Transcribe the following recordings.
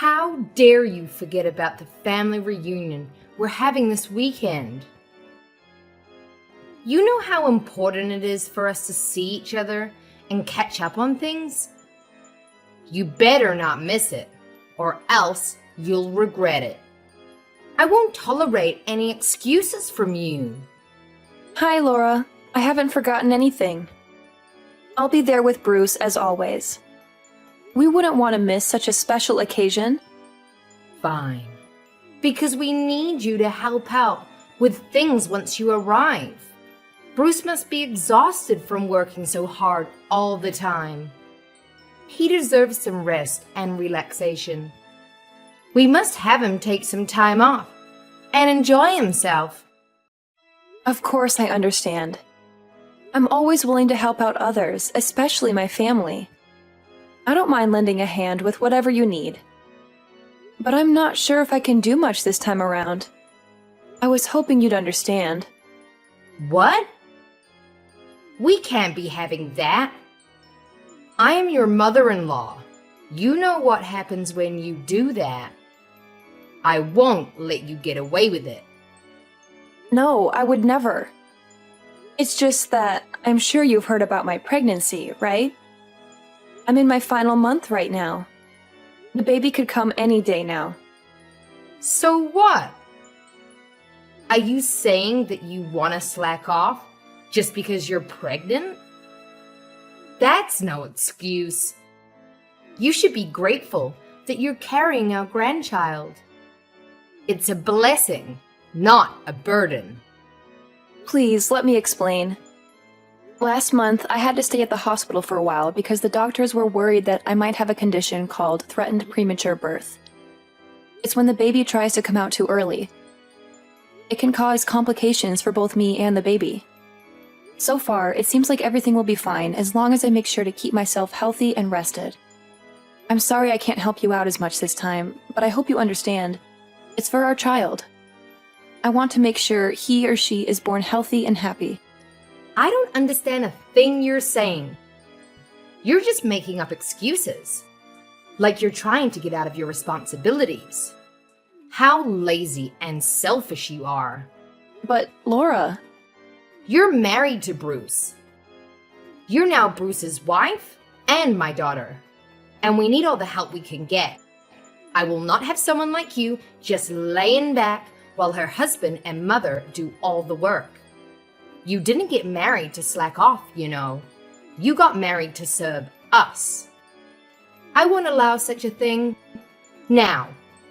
How dare you forget about the family reunion we're having this weekend? You know how important it is for us to see each other and catch up on things? You better not miss it, or else you'll regret it. I won't tolerate any excuses from you. Hi, Laura. I haven't forgotten anything. I'll be there with Bruce as always. We wouldn't want to miss such a special occasion. Fine. Because we need you to help out with things once you arrive. Bruce must be exhausted from working so hard all the time. He deserves some rest and relaxation. We must have him take some time off and enjoy himself. Of course, I understand. I'm always willing to help out others, especially my family. I don't mind lending a hand with whatever you need. But I'm not sure if I can do much this time around. I was hoping you'd understand. What? We can't be having that. I am your mother-in-law. You know what happens when you do that. I won't let you get away with it. No, I would never. It's just that I'm sure you've heard about my pregnancy, right? I'm in my final month right now. The baby could come any day now. So what? Are you saying that you want to slack off just because you're pregnant? That's no excuse. You should be grateful that you're carrying our grandchild. It's a blessing, not a burden. Please, let me explain. Last month, I had to stay at the hospital for a while because the doctors were worried that I might have a condition called threatened premature birth. It's when the baby tries to come out too early. It can cause complications for both me and the baby. So far, it seems like everything will be fine as long as I make sure to keep myself healthy and rested. I'm sorry I can't help you out as much this time, but I hope you understand. It's for our child. I want to make sure he or she is born healthy and happy. I don't understand a thing you're saying. You're just making up excuses. Like you're trying to get out of your responsibilities. How lazy and selfish you are. But, Laura... You're married to Bruce. You're now Bruce's wife and my daughter. And we need all the help we can get. I will not have someone like you just laying back while her husband and mother do all the work. You didn't get married to slack off, you know. You got married to serve us. I won't allow such a thing. Now,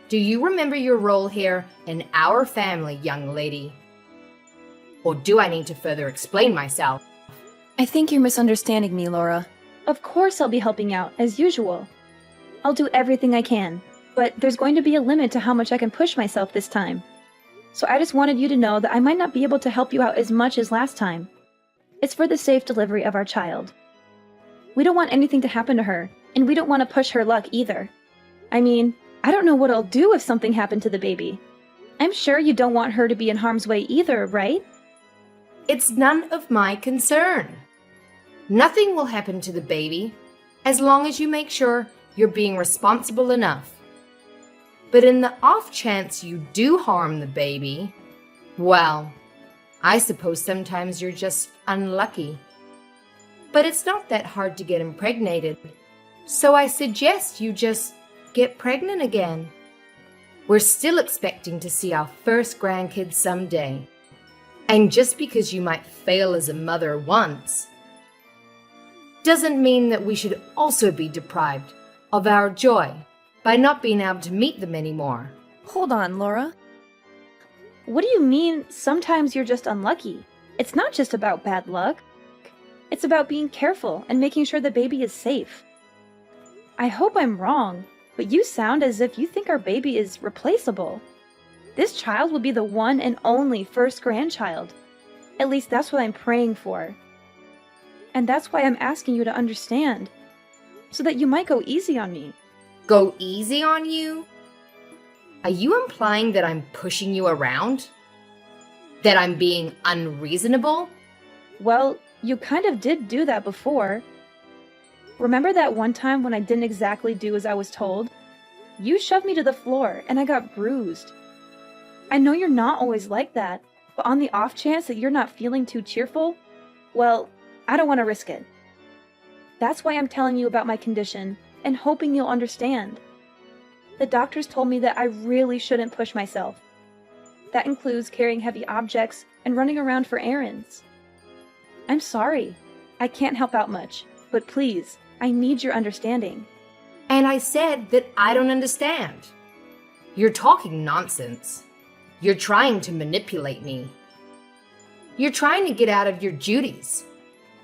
do you remember your role here in our family, young lady? Or do I need to further explain myself? I think you're misunderstanding me, Laura. Of course I'll be helping out, as usual. I'll do everything I can, but there's going to be a limit to how much I can push myself this time. So I just wanted you to know that I might not be able to help you out as much as last time. It's for the safe delivery of our child. We don't want anything to happen to her, and we don't want to push her luck either. I mean, I don't know what I'll do if something happened to the baby. I'm sure you don't want her to be in harm's way either, right? It's none of my concern. Nothing will happen to the baby as long as you make sure you're being responsible enough. But in the off chance you do harm the baby, well, I suppose sometimes you're just unlucky. But it's not that hard to get impregnated, so I suggest you just get pregnant again. We're still expecting to see our first grandkids someday. And just because you might fail as a mother once, doesn't mean that we should also be deprived of our joy by not being able to meet them anymore. Hold on, Laura. What do you mean, sometimes you're just unlucky? It's not just about bad luck. It's about being careful and making sure the baby is safe. I hope I'm wrong, but you sound as if you think our baby is replaceable. This child will be the one and only first grandchild. At least that's what I'm praying for. And that's why I'm asking you to understand, so that you might go easy on me. Go easy on you? Are you implying that I'm pushing you around? That I'm being unreasonable? Well, you kind of did do that before. Remember that one time when I didn't exactly do as I was told? You shoved me to the floor, and I got bruised. I know you're not always like that, but on the off chance that you're not feeling too cheerful, well, I don't want to risk it. That's why I'm telling you about my condition and hoping you'll understand. The doctors told me that I really shouldn't push myself. That includes carrying heavy objects and running around for errands. I'm sorry. I can't help out much, but please, I need your understanding. And I said that I don't understand. You're talking nonsense. You're trying to manipulate me. You're trying to get out of your duties,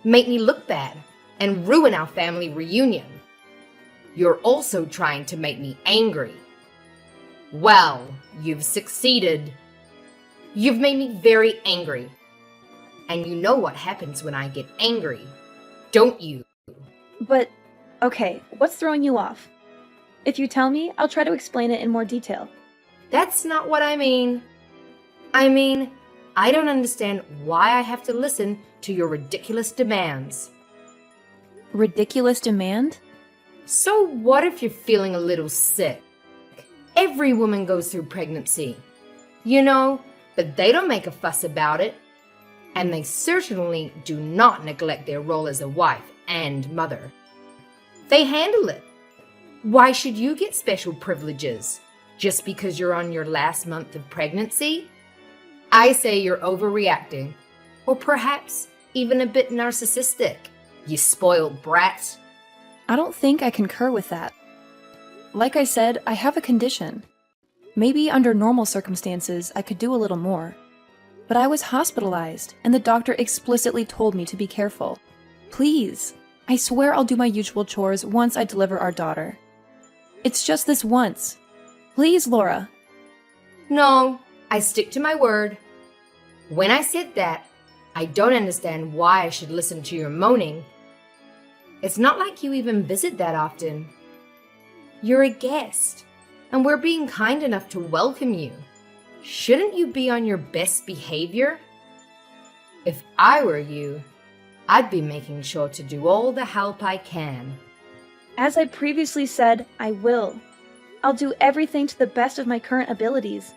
make me look bad, and ruin our family reunion. You're also trying to make me angry. Well, you've succeeded. You've made me very angry. And you know what happens when I get angry, don't you? But, okay, what's throwing you off? If you tell me, I'll try to explain it in more detail. That's not what I mean. I mean, I don't understand why I have to listen to your ridiculous demands. Ridiculous demand? So what if you're feeling a little sick? Every woman goes through pregnancy, you know, but they don't make a fuss about it. And they certainly do not neglect their role as a wife and mother. They handle it. Why should you get special privileges just because you're on your last month of pregnancy? I say you're overreacting, or perhaps even a bit narcissistic, you spoiled brat. I don't think I concur with that. Like I said, I have a condition. Maybe under normal circumstances, I could do a little more. But I was hospitalized, and the doctor explicitly told me to be careful. Please, I swear I'll do my usual chores once I deliver our daughter. It's just this once. Please, Laura. No, I stick to my word. When I said that, I don't understand why I should listen to your moaning. It's not like you even visit that often. You're a guest, and we're being kind enough to welcome you. Shouldn't you be on your best behavior? If I were you, I'd be making sure to do all the help I can. As I previously said, I will. I'll do everything to the best of my current abilities.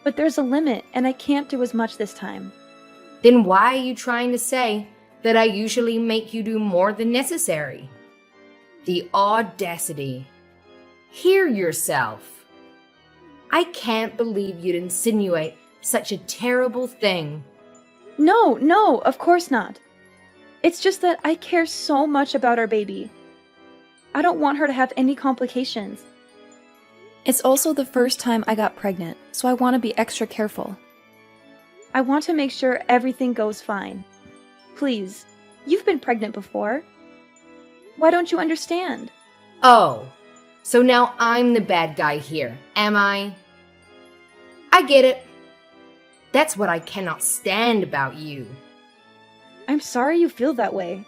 But there's a limit, and I can't do as much this time. Then why are you trying to say that I usually make you do more than necessary? The audacity. Hear yourself. I can't believe you'd insinuate such a terrible thing. No, of course not. It's just that I care so much about our baby. I don't want her to have any complications. It's also the first time I got pregnant, so I want to be extra careful. I want to make sure everything goes fine. Please, you've been pregnant before. Why don't you understand? Oh, so now I'm the bad guy here, am I? I get it. That's what I cannot stand about you. I'm sorry you feel that way.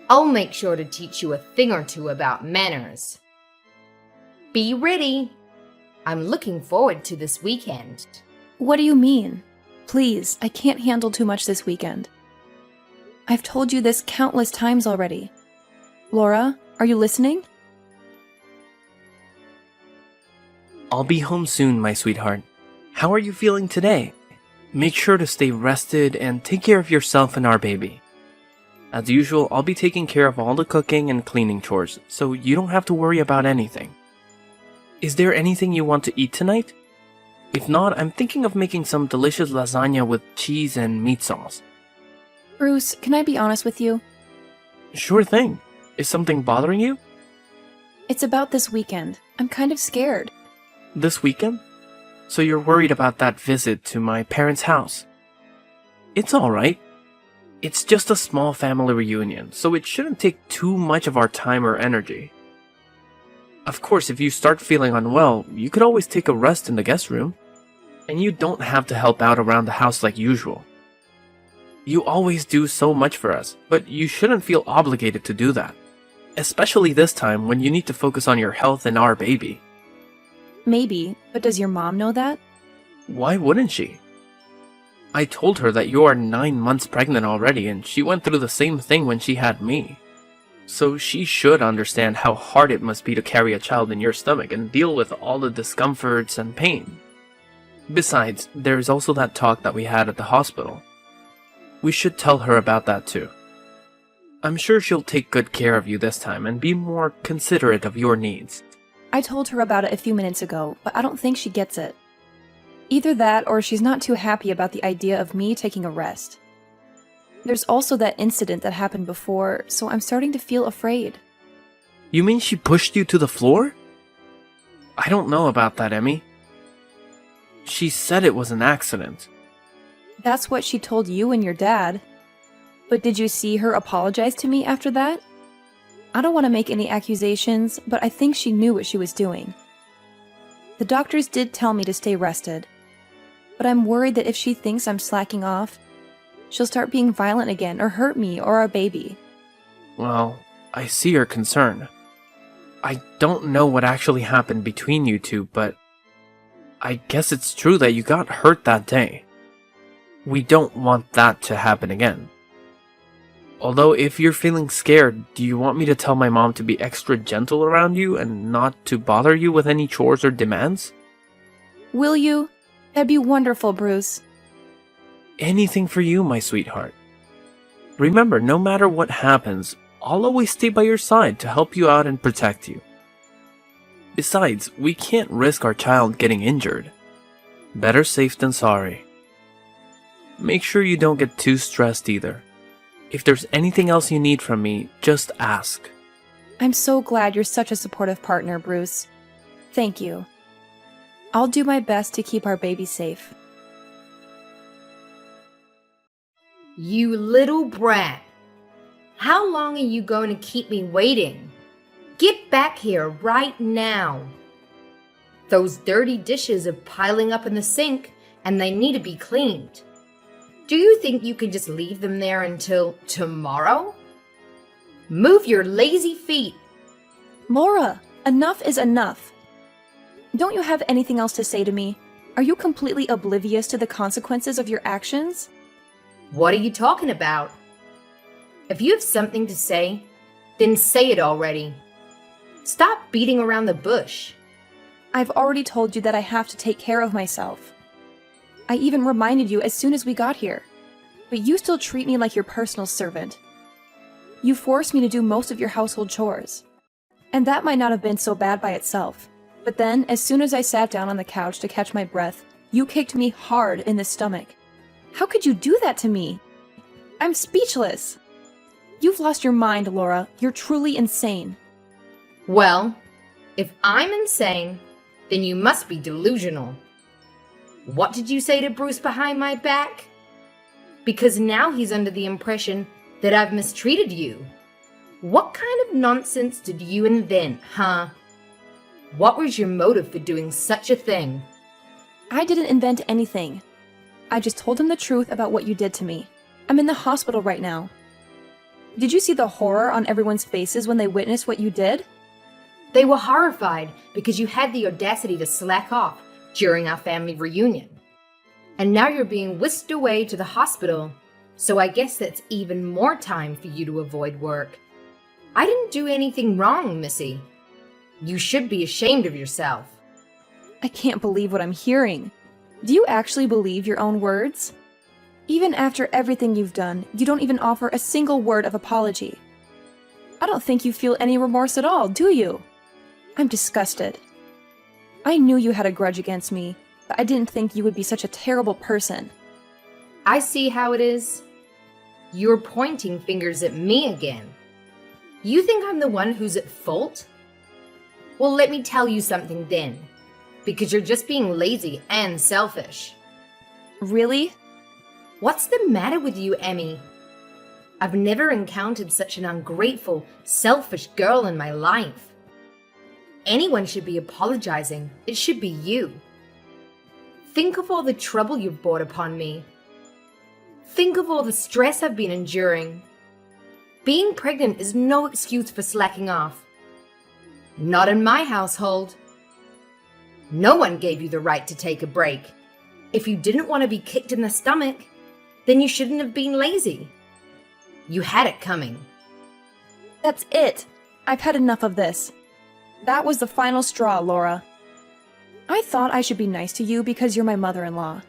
I'll make sure to teach you a thing or two about manners. Be ready. I'm looking forward to this weekend. What do you mean? Please, I can't handle too much this weekend. I've told you this countless times already. Laura, are you listening? I'll be home soon, my sweetheart. How are you feeling today? Make sure to stay rested and take care of yourself and our baby. As usual, I'll be taking care of all the cooking and cleaning chores, so you don't have to worry about anything. Is there anything you want to eat tonight? If not, I'm thinking of making some delicious lasagna with cheese and meat sauce. Bruce, can I be honest with you? Sure thing. Is something bothering you? It's about this weekend. I'm kind of scared. This weekend? So you're worried about that visit to my parents' house? It's alright. It's just a small family reunion, so it shouldn't take too much of our time or energy. Of course, if you start feeling unwell, you could always take a rest in the guest room. And you don't have to help out around the house like usual. You always do so much for us, but you shouldn't feel obligated to do that. Especially this time when you need to focus on your health and our baby. Maybe, but does your mom know that? Why wouldn't she? I told her that you are 9 months pregnant already, and she went through the same thing when she had me. so she should understand how hard it must be to carry a child in your stomach and deal with all the discomforts and pain. Besides, there's also that talk that we had at the hospital. We should tell her about that too. I'm sure she'll take good care of you this time and be more considerate of your needs. I told her about it a few minutes ago, but I don't think she gets it. Either that, or she's not too happy about the idea of me taking a rest. There's also that incident that happened before, so I'm starting to feel afraid. You mean she pushed you to the floor? I don't know about that, Emmy. She said it was an accident. That's what she told you and your dad. But did you see her apologize to me after that? I don't want to make any accusations, but I think she knew what she was doing. The doctors did tell me to stay rested, but I'm worried that if she thinks I'm slacking off, she'll start being violent again or hurt me or our baby. Well, I see your concern. I don't know what actually happened between you two, but I guess it's true that you got hurt that day. We don't want that to happen again. Although, if you're feeling scared, do you want me to tell my mom to be extra gentle around you and not to bother you with any chores or demands? Will you? That'd be wonderful, Bruce. Anything for you, my sweetheart. Remember, no matter what happens, I'll always stay by your side to help you out and protect you. Besides, we can't risk our child getting injured. Better safe than sorry. Make sure you don't get too stressed either. If there's anything else you need from me, just ask. I'm so glad you're such a supportive partner, Bruce. Thank you. I'll do my best to keep our baby safe. You little brat. How long are you going to keep me waiting? Get back here right now. Those dirty dishes are piling up in the sink and they need to be cleaned. Do you think you can just leave them there until tomorrow? Move your lazy feet. Laura, enough is enough. Don't you have anything else to say to me? Are you completely oblivious to the consequences of your actions? What are you talking about? If you have something to say, then say it already. Stop beating around the bush. I've already told you that I have to take care of myself. I even reminded you as soon as we got here. But you still treat me like your personal servant. You forced me to do most of your household chores. And that might not have been so bad by itself. But then, as soon as I sat down on the couch to catch my breath, you kicked me hard in the stomach. How could you do that to me? I'm speechless. You've lost your mind, Laura. You're truly insane. Well, if I'm insane, then you must be delusional. What did you say to Bruce behind my back? Because now he's under the impression that I've mistreated you. What kind of nonsense did you invent, huh? What was your motive for doing such a thing? I didn't invent anything. I just told him the truth about what you did to me. I'm in the hospital right now. Did you see the horror on everyone's faces when they witnessed what you did? They were horrified because you had the audacity to slack off during our family reunion. And now you're being whisked away to the hospital, so I guess that's even more time for you to avoid work. I didn't do anything wrong, Missy. You should be ashamed of yourself. I can't believe what I'm hearing. Do you actually believe your own words? Even after everything you've done, you don't even offer a single word of apology. I don't think you feel any remorse at all, do you? I'm disgusted. I knew you had a grudge against me, but I didn't think you would be such a terrible person. I see how it is. You're pointing fingers at me again. You think I'm the one who's at fault? Well, let me tell you something then, because you're just being lazy and selfish. Really? What's the matter with you, Emmy? I've never encountered such an ungrateful, selfish girl in my life. Anyone should be apologizing. It should be you. Think of all the trouble you've brought upon me. Think of all the stress I've been enduring. Being pregnant is no excuse for slacking off. Not in my household. No one gave you the right to take a break. If you didn't want to be kicked in the stomach, then you shouldn't have been lazy. You had it coming. That's it. I've had enough of this. That was the final straw, Laura. I thought I should be nice to you because you're my mother-in-law.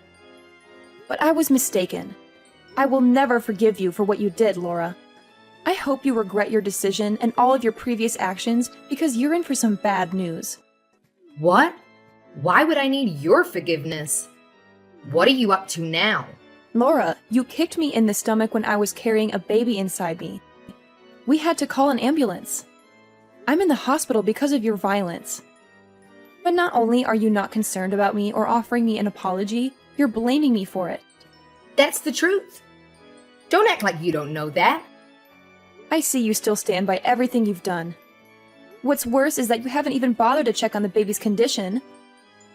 But I was mistaken. I will never forgive you for what you did, Laura. I hope you regret your decision and all of your previous actions because you're in for some bad news. What? Why would I need your forgiveness? What are you up to now? Laura, you kicked me in the stomach when I was carrying a baby inside me. We had to call an ambulance. I'm in the hospital because of your violence. But not only are you not concerned about me or offering me an apology, you're blaming me for it. That's the truth. Don't act like you don't know that. I see you still stand by everything you've done. What's worse is that you haven't even bothered to check on the baby's condition.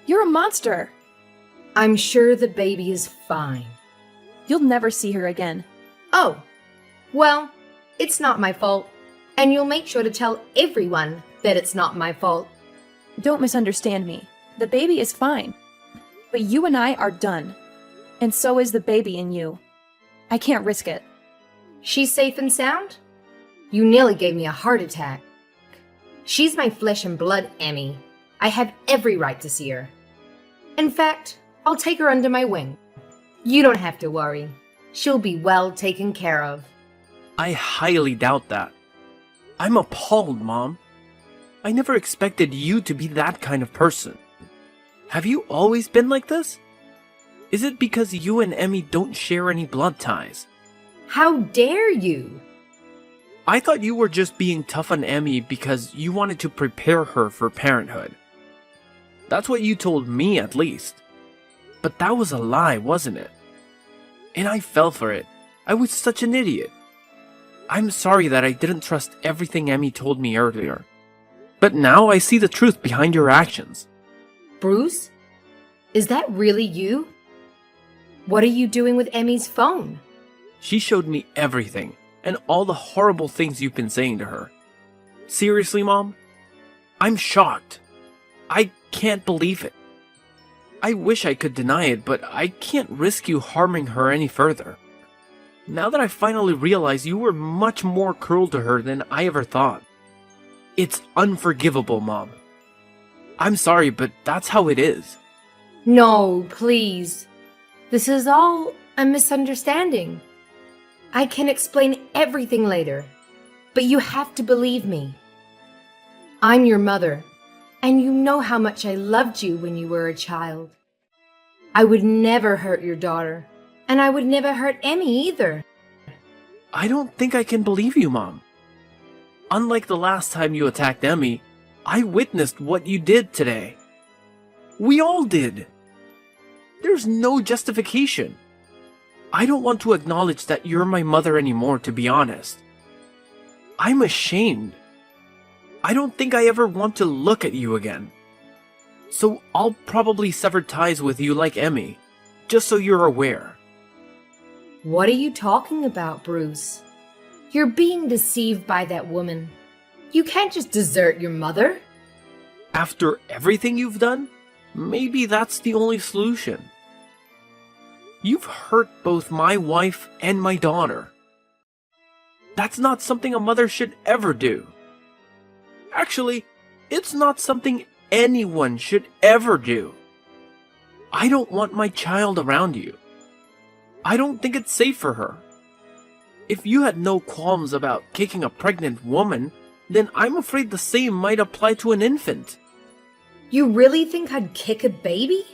You're a monster. I'm sure the baby is fine. You'll never see her again. Oh, well, it's not my fault. And you'll make sure to tell everyone that it's not my fault. Don't misunderstand me. The baby is fine. But you and I are done. And so is the baby in you. I can't risk it. She's safe and sound? You nearly gave me a heart attack. She's my flesh and blood, Emmy. I have every right to see her. In fact, I'll take her under my wing. You don't have to worry. She'll be well taken care of. I highly doubt that. I'm appalled, Mom. I never expected you to be that kind of person. Have you always been like this? Is it because you and Emmy don't share any blood ties? How dare you? I thought you were just being tough on Emmy because you wanted to prepare her for parenthood. That's what you told me, at least. But that was a lie, wasn't it? And I fell for it. I was such an idiot. I'm sorry that I didn't trust everything Emmy told me earlier. But now I see the truth behind your actions. Bruce? Is that really you? What are you doing with Emmy's phone? She showed me everything, and all the horrible things you've been saying to her. Seriously, Mom? I'm shocked. I can't believe it. I wish I could deny it, but I can't risk you harming her any further. Now that I finally realize you were much more cruel to her than I ever thought. It's unforgivable, Mom. I'm sorry, but that's how it is. No, please. This is all a misunderstanding. I can explain everything later, but you have to believe me. I'm your mother, and you know how much I loved you when you were a child. I would never hurt your daughter, and I would never hurt Emmy either. I don't think I can believe you, Mom. Unlike the last time you attacked Emmy, I witnessed what you did today. We all did. There's no justification. I don't want to acknowledge that you're my mother anymore, to be honest. I'm ashamed. I don't think I ever want to look at you again. So I'll probably sever ties with you like Emmy, just so you're aware. What are you talking about, Bruce? You're being deceived by that woman. You can't just desert your mother. After everything you've done, maybe that's the only solution. You've hurt both my wife and my daughter. That's not something a mother should ever do. Actually, it's not something anyone should ever do. I don't want my child around you. I don't think it's safe for her. If you had no qualms about kicking a pregnant woman, then I'm afraid the same might apply to an infant. You really think I'd kick a baby?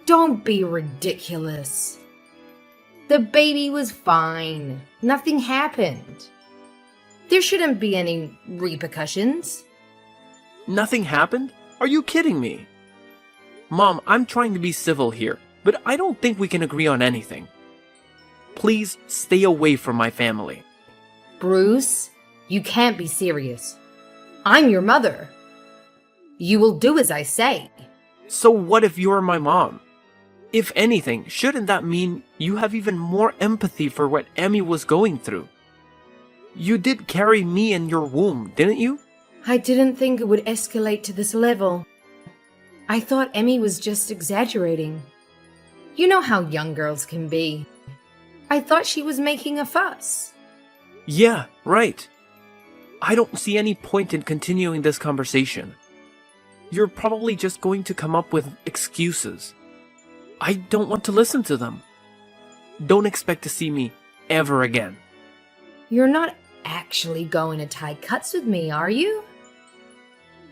Don't be ridiculous. The baby was fine. Nothing happened. There shouldn't be any repercussions. Nothing happened? Are you kidding me? Mom, I'm trying to be civil here, but I don't think we can agree on anything. Please stay away from my family. Bruce, you can't be serious. I'm your mother. You will do as I say. So what if you're my mom? If anything, shouldn't that mean you have even more empathy for what Emmy was going through? You did carry me in your womb, didn't you? I didn't think it would escalate to this level. I thought Emmy was just exaggerating. You know how young girls can be. I thought she was making a fuss. Yeah, right. I don't see any point in continuing this conversation. You're probably just going to come up with excuses. I don't want to listen to them. Don't expect to see me ever again. You're not actually going to tie cuts with me, are you?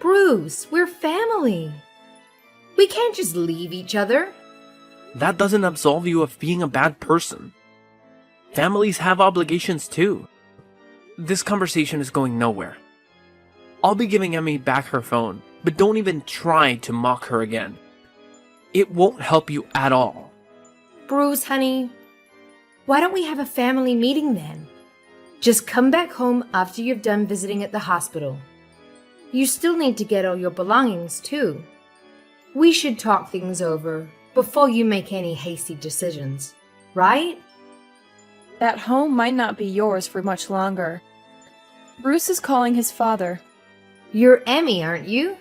Bruce, we're family. We can't just leave each other. That doesn't absolve you of being a bad person. Families have obligations too. This conversation is going nowhere. I'll be giving Emmy back her phone, but don't even try to mock her again. It won't help you at all. Bruce, honey, why don't we have a family meeting then? Just come back home after you've done visiting at the hospital. You still need to get all your belongings too. We should talk things over before you make any hasty decisions, right? That home might not be yours for much longer. Bruce is calling his father. You're Emmy, aren't you?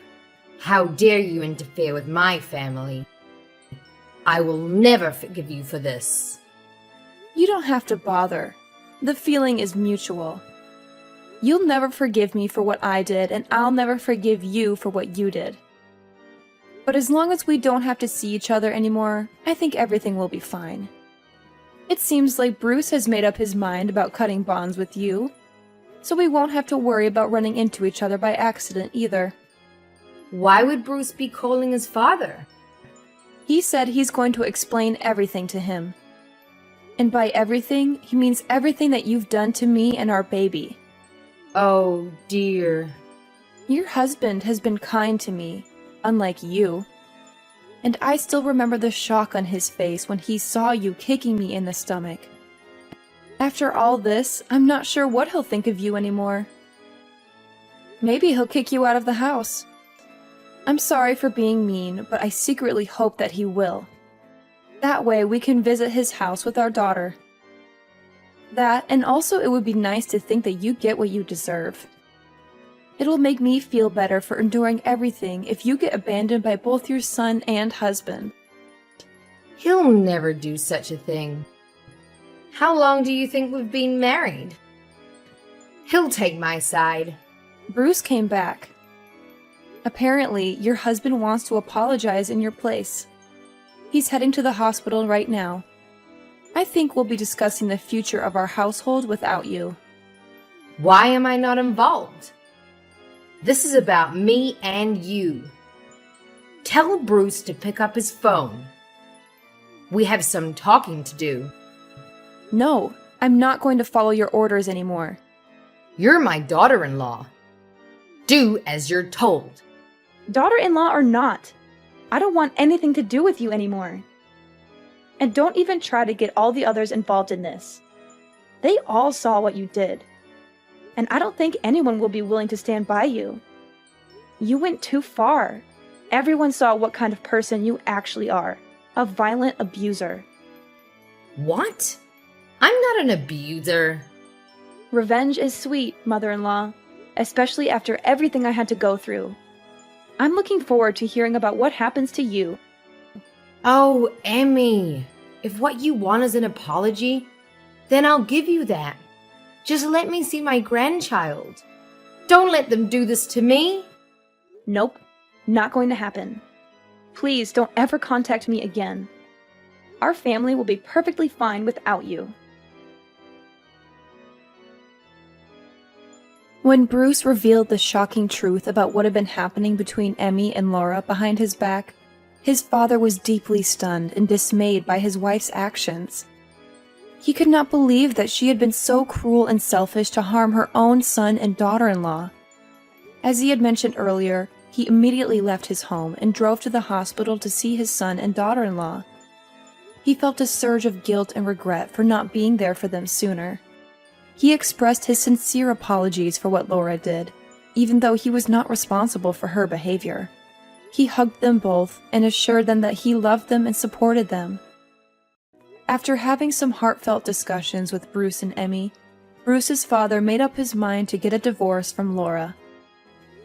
How dare you interfere with my family? I will never forgive you for this. You don't have to bother. The feeling is mutual. You'll never forgive me for what I did, and I'll never forgive you for what you did. But as long as we don't have to see each other anymore, I think everything will be fine. It seems like Bruce has made up his mind about cutting bonds with you, so we won't have to worry about running into each other by accident either. Why would Bruce be calling his father? He said he's going to explain everything to him. And by everything, he means everything that you've done to me and our baby. Oh, dear. Your husband has been kind to me, unlike you. And I still remember the shock on his face when he saw you kicking me in the stomach. After all this, I'm not sure what he'll think of you anymore. Maybe he'll kick you out of the house. I'm sorry for being mean, but I secretly hope that he will. That way we can visit his house with our daughter. That, and also it would be nice to think that you get what you deserve. It'll make me feel better for enduring everything if you get abandoned by both your son and husband. He'll never do such a thing. How long do you think we've been married? He'll take my side. Bruce came back. Apparently, your husband wants to apologize in your place. He's heading to the hospital right now. I think we'll be discussing the future of our household without you. Why am I not involved? This is about me and you. Tell Bruce to pick up his phone. We have some talking to do. No, I'm not going to follow your orders anymore. You're my daughter-in-law. Do as you're told. Daughter-in-law or not, I don't want anything to do with you anymore. And don't even try to get all the others involved in this. They all saw what you did. And I don't think anyone will be willing to stand by you. You went too far. Everyone saw what kind of person you actually are. A violent abuser. What? I'm not an abuser. Revenge is sweet, mother-in-law, especially after everything I had to go through. I'm looking forward to hearing about what happens to you. Oh, Emmy, if what you want is an apology, then I'll give you that. Just let me see my grandchild. Don't let them do this to me. Nope, not going to happen. Please don't ever contact me again. Our family will be perfectly fine without you. When Bruce revealed the shocking truth about what had been happening between Emmy and Laura behind his back, his father was deeply stunned and dismayed by his wife's actions. He could not believe that she had been so cruel and selfish to harm her own son and daughter-in-law. As he had mentioned earlier, he immediately left his home and drove to the hospital to see his son and daughter-in-law. He felt a surge of guilt and regret for not being there for them sooner. He expressed his sincere apologies for what Laura did, even though he was not responsible for her behavior. He hugged them both and assured them that he loved them and supported them. After having some heartfelt discussions with Bruce and Emmy, Bruce's father made up his mind to get a divorce from Laura.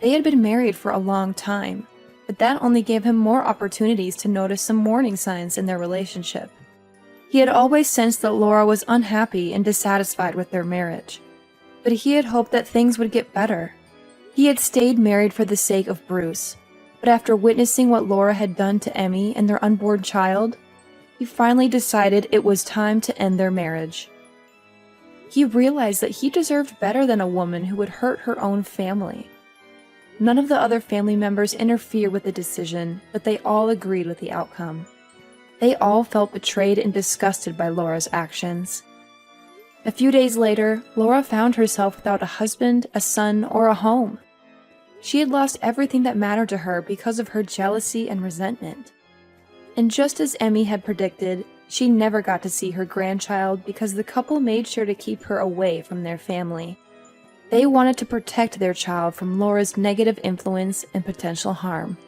They had been married for a long time, but that only gave him more opportunities to notice some warning signs in their relationship. He had always sensed that Laura was unhappy and dissatisfied with their marriage. but he had hoped that things would get better. He had stayed married for the sake of Bruce, but after witnessing what Laura had done to Emmy and their unborn child, he finally decided it was time to end their marriage. He realized that he deserved better than a woman who would hurt her own family. None of the other family members interfered with the decision, but they all agreed with the outcome. They all felt betrayed and disgusted by Laura's actions. A few days later, Laura found herself without a husband, a son, or a home. She had lost everything that mattered to her because of her jealousy and resentment. And just as Emmy had predicted, she never got to see her grandchild because the couple made sure to keep her away from their family. They wanted to protect their child from Laura's negative influence and potential harm.